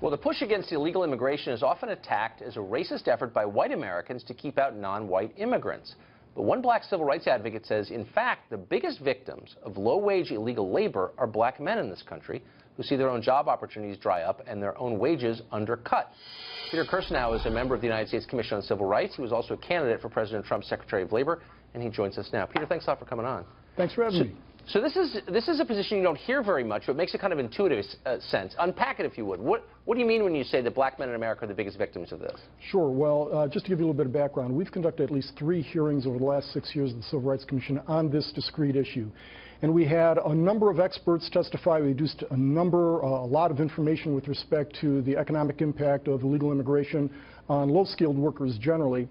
Well, the push against illegal immigration is often attacked as a racist effort by white Americans to keep out non-white immigrants. But one black civil rights advocate says, in fact, the biggest victims of low-wage illegal labor are black men in this country who see their own job opportunities dry up and their own wages undercut. Peter Kirsanow is a member of the United States Commission on Civil Rights. He was also a candidate for President Trump's Secretary of Labor, and he joins us now. Peter, thanks a lot for coming on. Thanks for having me. So this is a position you don't hear very much, but it makes a kind of intuitive sense. Unpack it, if you would. What do you mean when you say that black men in America are the biggest victims of this? Sure. Well, just to give you a little bit of background, we've conducted at least 3 hearings over the last 6 years of the Civil Rights Commission on this discrete issue. And we had a number of experts testify. We reduced a lot of information with respect to the economic impact of illegal immigration on low-skilled workers generally.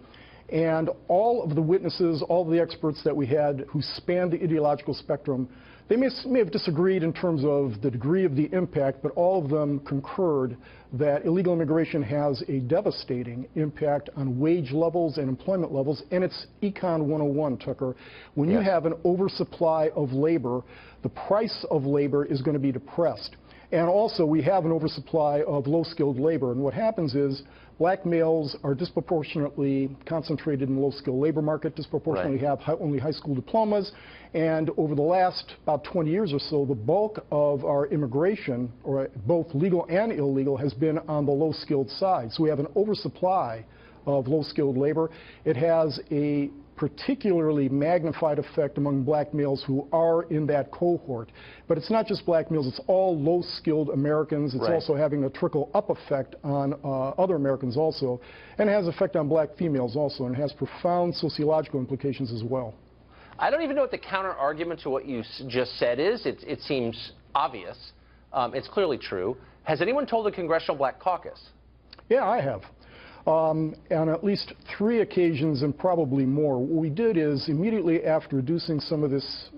And all of the witnesses, all of the experts that we had who spanned the ideological spectrum, they may have disagreed in terms of the degree of the impact, but all of them concurred that illegal immigration has a devastating impact on wage levels and employment levels. And it's Econ 101, Tucker. When you have an oversupply of labor, the price of labor is going to be depressed. And also, we have an oversupply of low-skilled labor. And what happens is black males are disproportionately concentrated in the low-skilled labor market, disproportionately have only high school diplomas. And over the last about 20 years or so, the bulk of our immigration, or both legal and illegal, has been on the low-skilled side. So we have an oversupply of low-skilled labor. It has a particularly magnified effect among black males who are in that cohort. But it's not just black males, it's all low-skilled Americans. It's also having a trickle-up effect on other Americans also. And it has an effect on black females also, and it has profound sociological implications as well. I don't even know what the counter-argument to what you just said is. It seems obvious. It's clearly true. Has anyone told the Congressional Black Caucus? Yeah, I have. On at least 3 occasions and probably more. What we did is immediately after reducing some of this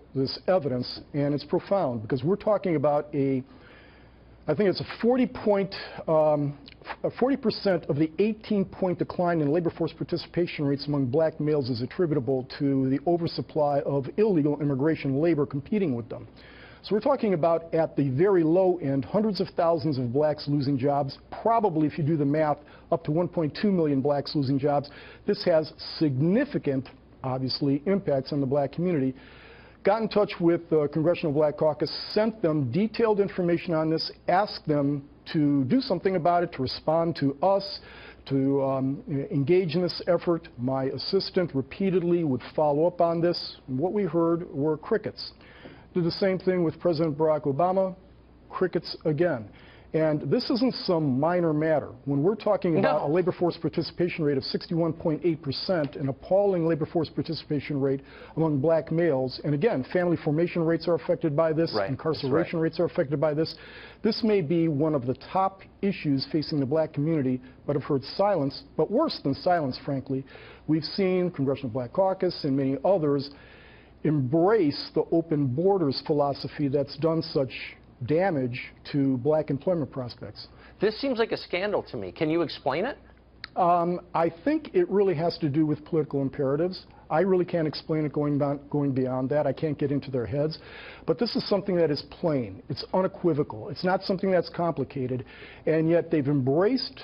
evidence, and it's profound because we're talking about I think it's a 40% of the 18-point decline in labor force participation rates among black males is attributable to the oversupply of illegal immigration labor competing with them. So we're talking about, at the very low end, hundreds of thousands of blacks losing jobs, probably, if you do the math, up to 1.2 million blacks losing jobs. This has significant, obviously, impacts on the black community. Got in touch with the Congressional Black Caucus, sent them detailed information on this, asked them to do something about it, to respond to us, to engage in this effort. My assistant repeatedly would follow up on this. And what we heard were crickets. Did the same thing with President Barack Obama, crickets again. And this isn't some minor matter. When we're talking about a labor force participation rate of 61.8%, an appalling labor force participation rate among black males, and again, family formation rates are affected by this, incarceration rates are affected by this. This may be one of the top issues facing the black community, but I've heard silence, but worse than silence, frankly. We've seen Congressional Black Caucus and many others embrace the open borders philosophy that's done such damage to black employment prospects. This seems like a scandal to me. Can you explain it? I think it really has to do with political imperatives. I really can't explain it going beyond that. I can't get into their heads. But this is something that is plain. It's unequivocal. It's not something that's complicated. And yet they've embraced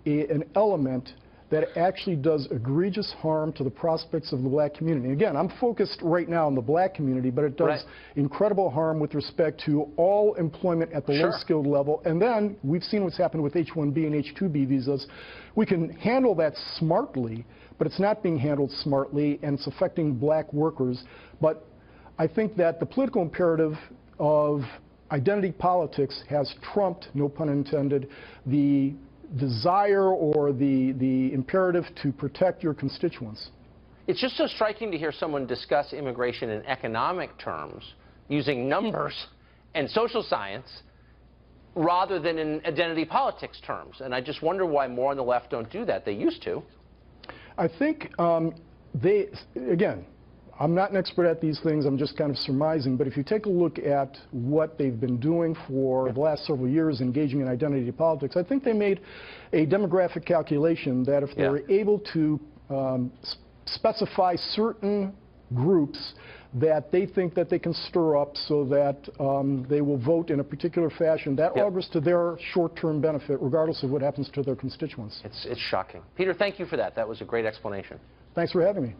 an element that actually does egregious harm to the prospects of the black community. Again, I'm focused right now on the black community, but it does incredible harm with respect to all employment at the low-skilled level. And then we've seen what's happened with H-1B and H-2B visas. We can handle that smartly, but it's not being handled smartly, and it's affecting black workers. But I think that the political imperative of identity politics has trumped, no pun intended, the desire or the imperative to protect your constituents. It's just so striking to hear someone discuss immigration in economic terms, using numbers and social science, rather than in identity politics terms. And I just wonder why more on the left don't do that. They used to. I think again, I'm not an expert at these things, I'm just kind of surmising, but if you take a look at what they've been doing for the last several years, engaging in identity politics, I think they made a demographic calculation that if they were able to specify certain groups that they think that they can stir up so that they will vote in a particular fashion. That augurs to their short-term benefit, regardless of what happens to their constituents. It's shocking. Peter, thank you for that. That was a great explanation. Thanks for having me.